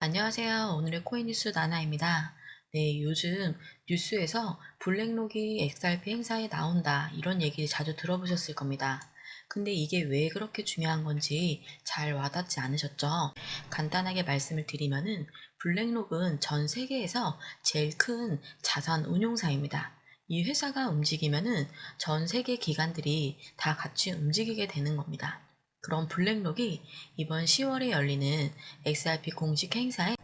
안녕하세요. 오늘의 코인 뉴스 나나입니다. 네, 요즘 뉴스에서 블랙록이 XRP 행사에 나온다 이런 얘기 자주 들어보셨을 겁니다. 근데 이게 왜 그렇게 중요한 건지 잘 와닿지 않으셨죠? 간단하게 말씀을 드리면은 블랙록은 전 세계에서 제일 큰 자산 운용사입니다. 이 회사가 움직이면은 전 세계 기관들이 다 같이 움직이게 되는 겁니다. 그럼 블랙록이 이번 10월에 열리는 XRP 공식 행사에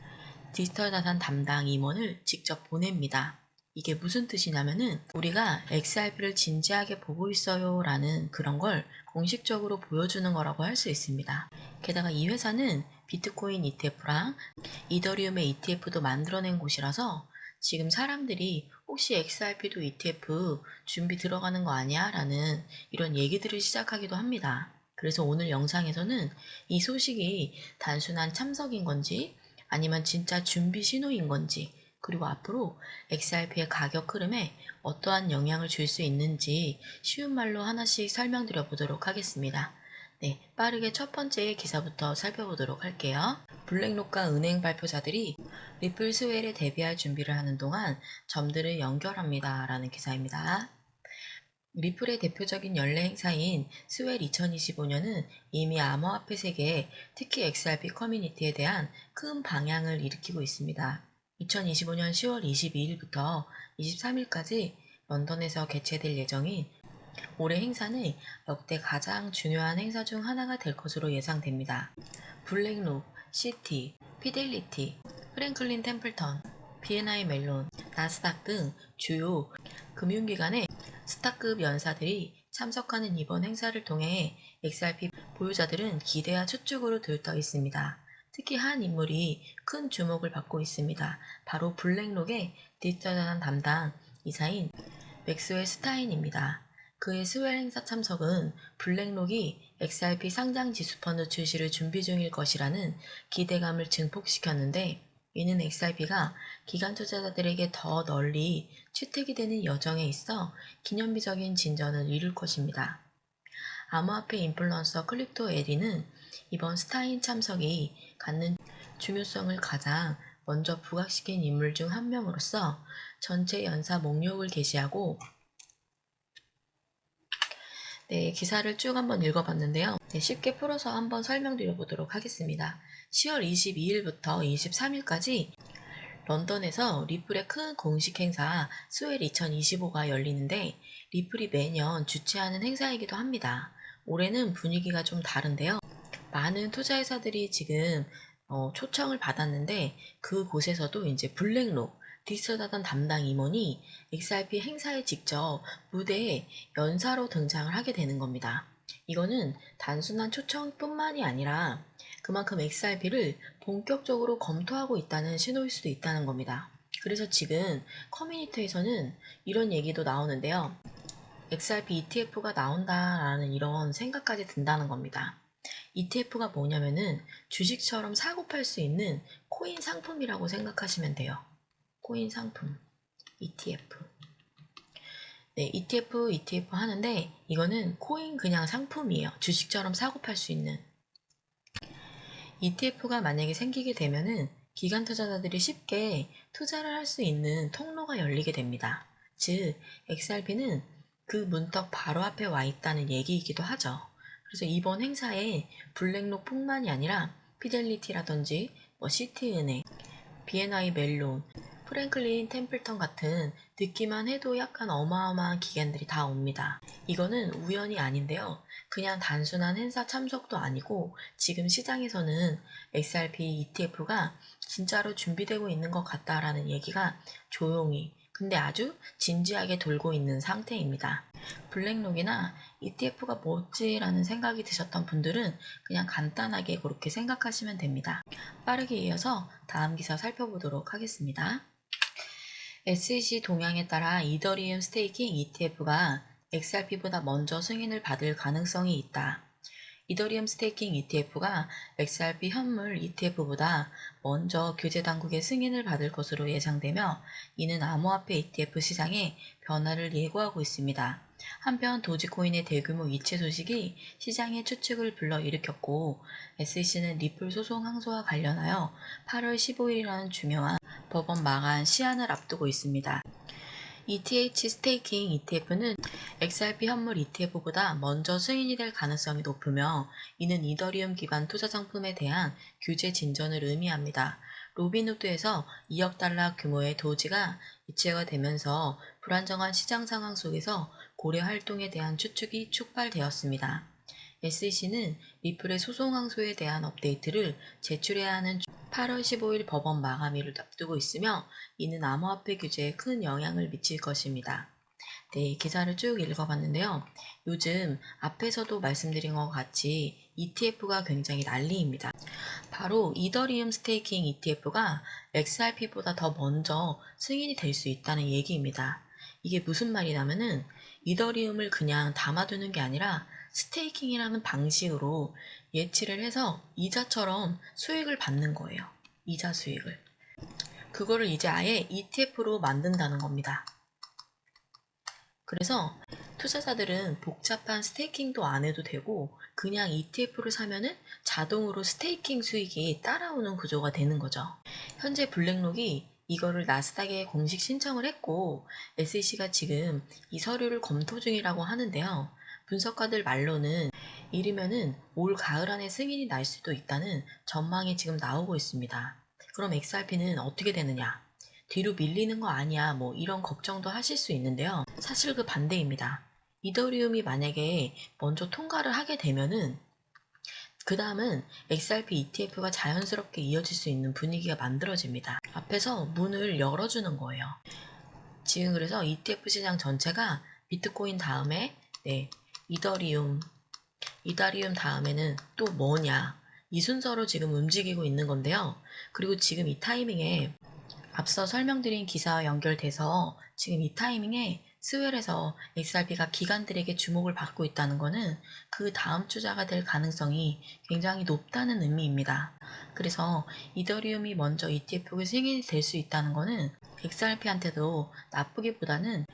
디지털 자산 담당 임원을 직접 보냅니다. 이게 무슨 뜻이냐면은 우리가 XRP를 진지하게 보고 있어요 라는 그런 걸 공식적으로 보여주는 거라고 할 수 있습니다. 게다가 이 회사는 비트코인 ETF랑 이더리움의 ETF도 만들어낸 곳이라서 지금 사람들이 혹시 XRP도 ETF 준비 들어가는 거 아니야? 라는 이런 얘기들을 시작하기도 합니다. 그래서 오늘 영상에서는 이 소식이 단순한 참석인 건지 아니면 진짜 준비 신호인 건지 그리고 앞으로 XRP의 가격 흐름에 어떠한 영향을 줄 수 있는지 쉬운 말로 하나씩 설명드려 보도록 하겠습니다. 네, 빠르게 첫 번째 기사부터 살펴보도록 할게요. 블랙록과 은행 발표자들이 리플 스웰에 대비할 준비를 하는 동안 점들을 연결합니다. 라는 기사입니다. 리플의 대표적인 연례 행사인 스웰 2025년은 이미 암호화폐 세계에 특히 XRP 커뮤니티에 대한 큰 방향을 일으키고 있습니다. 2025년 10월 22일부터 23일까지 런던에서 개최될 예정인 올해 행사는 역대 가장 중요한 행사 중 하나가 될 것으로 예상됩니다. 블랙록, 시티, 피델리티, 프랭클린 템플턴, B&I 멜론, 나스닥 등 주요 금융기관의 스타급 연사들이 참석하는 이번 행사를 통해 XRP 보유자들은 기대와 추측으로 들떠 있습니다. 특히 한 인물이 큰 주목을 받고 있습니다. 바로 블랙록의 디지털 자산 담당 이사인 맥스웰 스타인입니다. 그의 스웰 행사 참석은 블랙록이 XRP 상장 지수 펀드 출시를 준비 중일 것이라는 기대감을 증폭시켰는데 이는 XRP가 기관 투자자들에게 더 널리 채택이 되는 여정에 있어 기념비적인 진전을 이룰 것입니다. 암호화폐 인플루언서 클립토 에리는 이번 스타인 참석이 갖는 중요성을 가장 먼저 부각시킨 인물 중 한 명으로서 전체 연사 목록을 게시하고 네, 기사를 쭉 한번 읽어봤는데요. 네, 쉽게 풀어서 한번 설명드려 보도록 하겠습니다. 10월 22일부터 23일까지 런던에서 리플의 큰 공식 행사 스웰 2025가 열리는데 리플이 매년 주최하는 행사이기도 합니다. 올해는 분위기가 좀 다른데요. 많은 투자회사들이 지금 초청을 받았는데 그곳에서도 이제 블랙록 디지털 자산 담당 임원이 XRP 행사에 직접 무대에 연사로 등장을 하게 되는 겁니다. 이거는 단순한 초청뿐만이 아니라 그만큼 XRP를 본격적으로 검토하고 있다는 신호일 수도 있다는 겁니다. 그래서 지금 커뮤니티에서는 이런 얘기도 나오는데요. XRP ETF가 나온다라는 이런 생각까지 든다는 겁니다. ETF가 뭐냐면은 주식처럼 사고 팔 수 있는 코인 상품이라고 생각하시면 돼요. 코인 상품, ETF. 네, ETF 하는데 이거는 코인 그냥 상품이에요. 주식처럼 사고 팔 수 있는. ETF가 만약에 생기게 되면은 기관 투자자들이 쉽게 투자를 할 수 있는 통로가 열리게 됩니다. 즉, XRP는 그 문턱 바로 앞에 와 있다는 얘기이기도 하죠. 그래서 이번 행사에 블랙록뿐만이 아니라 피델리티라든지 시티은행, B&I 멜론, 프랭클린 템플턴 같은 듣기만 해도 약간 어마어마한 기관들이 다 옵니다. 이거는 우연이 아닌데요. 그냥 단순한 행사 참석도 아니고 지금 시장에서는 XRP ETF가 진짜로 준비되고 있는 것 같다라는 얘기가 조용히 근데 아주 진지하게 돌고 있는 상태입니다. 블랙록이나 ETF가 뭐지라는 생각이 드셨던 분들은 그냥 간단하게 그렇게 생각하시면 됩니다. 빠르게 이어서 다음 기사 살펴보도록 하겠습니다. SEC 동향에 따라 이더리움 스테이킹 ETF가 XRP보다 먼저 승인을 받을 가능성이 있다. 이더리움 스테이킹 ETF가 XRP 현물 ETF보다 먼저 규제 당국의 승인을 받을 것으로 예상되며 이는 암호화폐 ETF 시장에 변화를 예고하고 있습니다. 한편 도지코인의 대규모 이체 소식이 시장의 추측을 불러일으켰고 SEC는 리플 소송 항소와 관련하여 8월 15일이라는 중요한 법원 마감 시한을 앞두고 있습니다. ETH 스테이킹 ETF는 XRP 현물 ETF보다 먼저 승인이 될 가능성이 높으며 이는 이더리움 기반 투자 상품에 대한 규제 진전을 의미합니다. 로빈후드에서 2억 달러 규모의 도지가 이체가 되면서 불안정한 시장 상황 속에서 고래 활동에 대한 추측이 촉발되었습니다. SEC는 리플의 소송 항소에 대한 업데이트를 제출해야 하는 8월 15일 법원 마감일을 앞두고 있으며 이는 암호화폐 규제에 큰 영향을 미칠 것입니다. 네, 기사를 쭉 읽어봤는데요. 요즘 앞에서도 말씀드린 것 같이 ETF가 굉장히 난리입니다. 바로 이더리움 스테이킹 ETF가 XRP보다 더 먼저 승인이 될 수 있다는 얘기입니다. 이게 무슨 말이냐면은 이더리움을 그냥 담아두는 게 아니라 스테이킹이라는 방식으로 예치를 해서 이자처럼 수익을 받는 거예요. 이자 수익을. 그거를 이제 아예 ETF로 만든다는 겁니다. 그래서 투자자들은 복잡한 스테이킹도 안 해도 되고 그냥 ETF를 사면은 자동으로 스테이킹 수익이 따라오는 구조가 되는 거죠. 현재 블랙록이 이거를 나스닥에 공식 신청을 했고 SEC가 지금 이 서류를 검토 중이라고 하는데요. 분석가들 말로는 이르면은 올 가을 안에 승인이 날 수도 있다는 전망이 지금 나오고 있습니다. 그럼 XRP는 어떻게 되느냐? 뒤로 밀리는 거 아니야? 뭐 이런 걱정도 하실 수 있는데요. 사실 그 반대입니다. 이더리움이 만약에 먼저 통과를 하게 되면은 그 다음은 XRP ETF가 자연스럽게 이어질 수 있는 분위기가 만들어집니다. 앞에서 문을 열어주는 거예요. 지금 그래서 ETF 시장 전체가 비트코인 다음에 이더리움 다음에는 또 뭐냐 이 순서로 지금 움직이고 있는 건데요. 그리고 지금 이 타이밍에 앞서 설명드린 기사와 연결돼서 지금 이 타이밍에 스웰에서 XRP가 기관들에게 주목을 받고 있다는 것은 그 다음 투자가 될 가능성이 굉장히 높다는 의미입니다. 그래서 이더리움이 먼저 ETF가 승인이 될 수 있다는 것은 XRP한테도 나쁘기보다는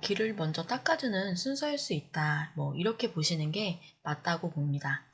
길을 먼저 닦아주는 순서일 수 있다. 뭐 이렇게 보시는 게 맞다고 봅니다.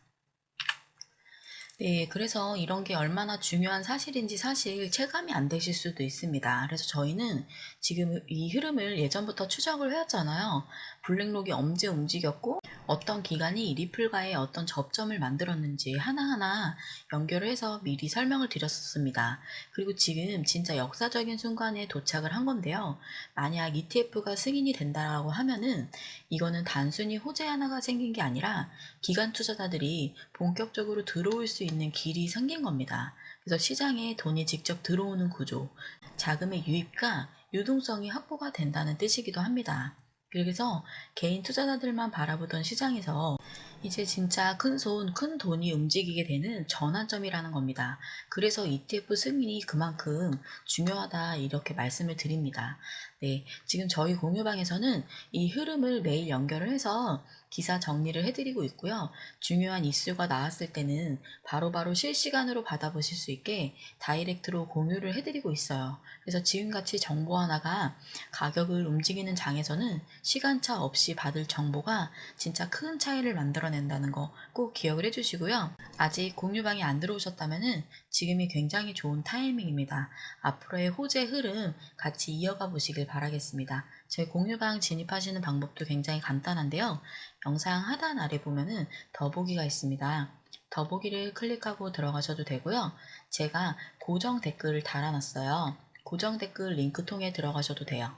네, 그래서 이런 게 얼마나 중요한 사실인지 사실 체감이 안 되실 수도 있습니다. 그래서 저희는 지금 이 흐름을 예전부터 추적을 해왔잖아요. 블랙록이 언제 움직였고 어떤 기관이 리플과의 어떤 접점을 만들었는지 하나하나 연결을 해서 미리 설명을 드렸었습니다. 그리고 지금 진짜 역사적인 순간에 도착을 한 건데요. 만약 ETF가 승인이 된다라고 하면은 이거는 단순히 호재 하나가 생긴 게 아니라 기관 투자자들이 본격적으로 들어올 수 있는 길이 생긴 겁니다. 그래서 시장에 돈이 직접 들어오는 구조, 자금의 유입과 유동성이 확보가 된다는 뜻이기도 합니다. 그래서 개인 투자자들만 바라보던 시장에서 이제 진짜 큰 손, 큰 돈이 움직이게 되는 전환점이라는 겁니다. 그래서 ETF 승인이 그만큼 중요하다 이렇게 말씀을 드립니다. 네, 지금 저희 공유방에서는 이 흐름을 매일 연결을 해서 기사 정리를 해드리고 있고요. 중요한 이슈가 나왔을 때는 바로바로 실시간으로 받아보실 수 있게 다이렉트로 공유를 해드리고 있어요. 그래서 지금같이 정보 하나가 가격을 움직이는 장에서는 시간차 없이 받을 정보가 진짜 큰 차이를 만들어낸다는 거 꼭 기억을 해주시고요. 아직 공유방에 안 들어오셨다면 지금이 굉장히 좋은 타이밍입니다. 앞으로의 호재 흐름 같이 이어가 보시길 바라겠습니다. 저희 공유방 진입하시는 방법도 굉장히 간단한데요. 영상 하단 아래 보면은 더보기가 있습니다. 더보기를 클릭하고 들어가셔도 되고요. 제가 고정 댓글을 달아놨어요. 고정 댓글 링크 통해 들어가셔도 돼요.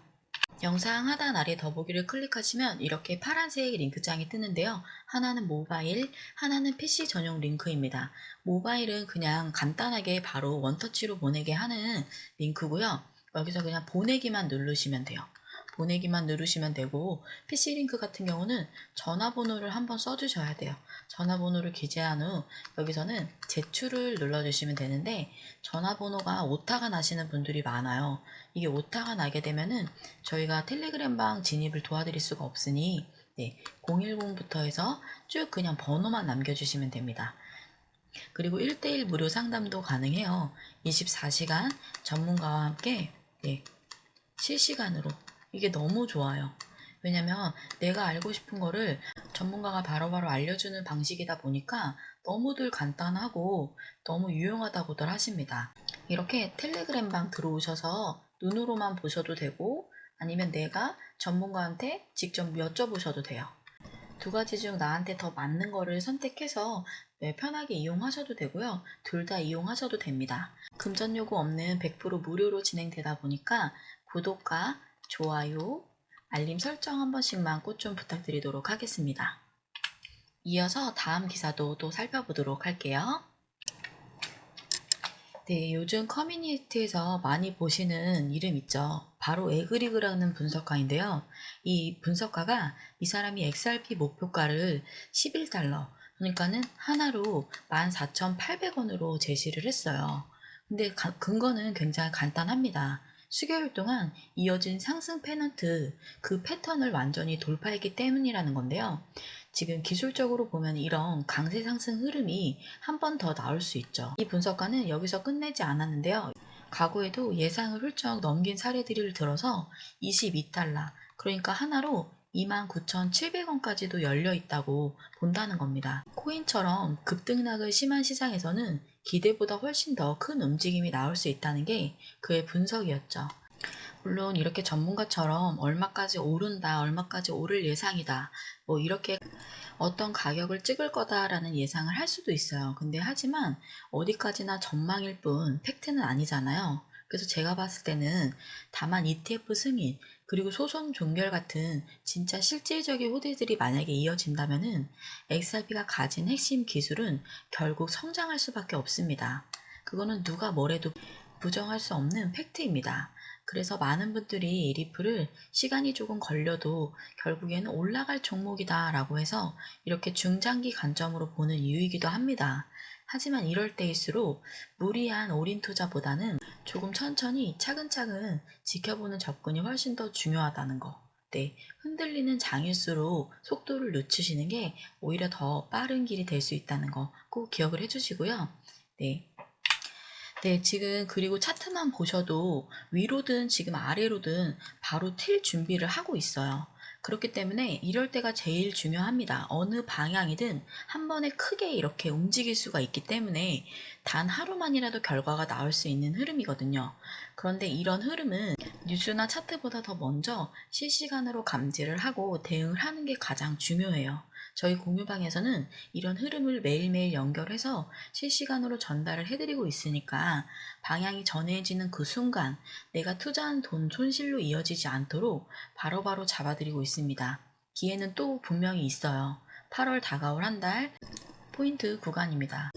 영상 하단 아래 더보기를 클릭하시면 이렇게 파란색 링크장이 뜨는데요. 하나는 모바일, 하나는 PC 전용 링크입니다. 모바일은 그냥 간단하게 바로 원터치로 보내게 하는 링크고요. 여기서 그냥 보내기만 누르시면 돼요. 보내기만 누르시면 되고 PC 링크 같은 경우는 전화번호를 한번 써주셔야 돼요. 전화번호를 기재한 후 여기서는 제출을 눌러주시면 되는데 전화번호가 오타가 나시는 분들이 많아요. 이게 오타가 나게 되면은 저희가 텔레그램방 진입을 도와드릴 수가 없으니 네, 010부터 해서 쭉 그냥 번호만 남겨주시면 됩니다. 그리고 1대1 무료 상담도 가능해요. 24시간 전문가와 함께 네, 실시간으로. 이게 너무 좋아요. 왜냐면 내가 알고 싶은 거를 전문가가 바로바로 알려주는 방식이다 보니까 너무들 간단하고 너무 유용하다고들 하십니다. 이렇게 텔레그램방 들어오셔서 눈으로만 보셔도 되고 아니면 내가 전문가한테 직접 여쭤보셔도 돼요. 두 가지 중 나한테 더 맞는 거를 선택해서 네, 편하게 이용하셔도 되고요. 둘 다 이용하셔도 됩니다. 금전 요구 없는 100% 무료로 진행되다 보니까 구독과 좋아요, 알림 설정 한 번씩만 꼭 좀 부탁드리도록 하겠습니다. 이어서 다음 기사도 또 살펴보도록 할게요. 네, 요즘 커뮤니티에서 많이 보시는 이름 있죠. 바로 에그리그라는 분석가인데요. 이 분석가가 이 사람이 XRP 목표가를 11달러, 그러니까는 하나로 14,800원으로 제시를 했어요. 근데 근거는 굉장히 간단합니다. 수개월 동안 이어진 상승 패턴트, 그 패턴을 완전히 돌파했기 때문이라는 건데요. 지금 기술적으로 보면 이런 강세 상승 흐름이 한 번 더 나올 수 있죠. 이 분석가는 여기서 끝내지 않았는데요. 과거에도 예상을 훌쩍 넘긴 사례들을 들어서 22달러, 그러니까 하나로 29,700원까지도 열려 있다고 본다는 겁니다. 코인처럼 급등락을 심한 시장에서는 기대보다 훨씬 더 큰 움직임이 나올 수 있다는 게 그의 분석이었죠. 물론 이렇게 전문가처럼 얼마까지 오른다, 얼마까지 오를 예상이다, 뭐 이렇게 어떤 가격을 찍을 거다라는 예상을 할 수도 있어요. 근데 하지만 어디까지나 전망일 뿐 팩트는 아니잖아요. 그래서 제가 봤을 때는 다만 ETF 승인 그리고 소송 종결 같은 진짜 실질적인 호재들이 만약에 이어진다면은 XRP가 가진 핵심 기술은 결국 성장할 수밖에 없습니다. 그거는 누가 뭐래도 부정할 수 없는 팩트입니다. 그래서 많은 분들이 리플을 시간이 조금 걸려도 결국에는 올라갈 종목이다 라고 해서 이렇게 중장기 관점으로 보는 이유이기도 합니다. 하지만 이럴 때일수록 무리한 올인 투자보다는 조금 천천히 차근차근 지켜보는 접근이 훨씬 더 중요하다는 거. 네, 흔들리는 장일수록 속도를 늦추시는 게 오히려 더 빠른 길이 될 수 있다는 거 꼭 기억을 해주시고요. 네. 네, 지금 그리고 차트만 보셔도 위로든 지금 아래로든 바로 튈 준비를 하고 있어요. 그렇기 때문에 이럴 때가 제일 중요합니다. 어느 방향이든 한 번에 크게 이렇게 움직일 수가 있기 때문에 단 하루만이라도 결과가 나올 수 있는 흐름이거든요. 그런데 이런 흐름은 뉴스나 차트보다 더 먼저 실시간으로 감지를 하고 대응을 하는 게 가장 중요해요. 저희 공유방에서는 이런 흐름을 매일매일 연결해서 실시간으로 전달을 해드리고 있으니까 방향이 전해지는 그 순간 내가 투자한 돈 손실로 이어지지 않도록 바로바로 잡아드리고 있습니다. 기회는 또 분명히 있어요. 8월 다가올 한 달 포인트 구간입니다.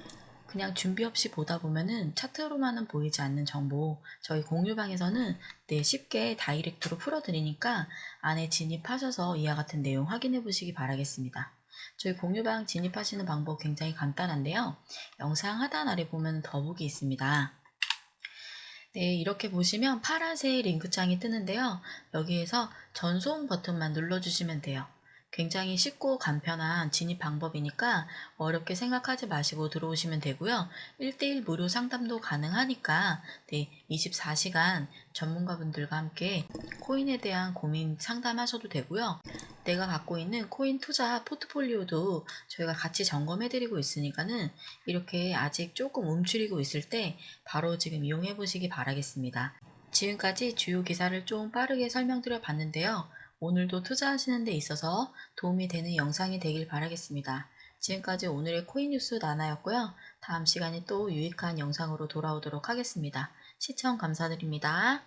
그냥 준비 없이 보다 보면은 차트로만은 보이지 않는 정보 저희 공유방에서는 네, 쉽게 다이렉트로 풀어드리니까 안에 진입하셔서 이와 같은 내용 확인해 보시기 바라겠습니다. 저희 공유방 진입하시는 방법 굉장히 간단한데요. 영상 하단 아래 보면 더보기 있습니다. 네, 이렇게 보시면 파란색 링크창이 뜨는데요. 여기에서 전송 버튼만 눌러주시면 돼요. 굉장히 쉽고 간편한 진입 방법이니까 어렵게 생각하지 마시고 들어오시면 되고요. 1대1 무료 상담도 가능하니까 네, 24시간 전문가분들과 함께 코인에 대한 고민 상담하셔도 되고요. 내가 갖고 있는 코인 투자 포트폴리오도 저희가 같이 점검해드리고 있으니까는 이렇게 아직 조금 움츠리고 있을 때 바로 지금 이용해 보시기 바라겠습니다. 지금까지 주요 기사를 좀 빠르게 설명드려 봤는데요. 오늘도 투자하시는 데 있어서 도움이 되는 영상이 되길 바라겠습니다. 지금까지 오늘의 코인 뉴스 나나였고요. 다음 시간에 또 유익한 영상으로 돌아오도록 하겠습니다. 시청 감사드립니다.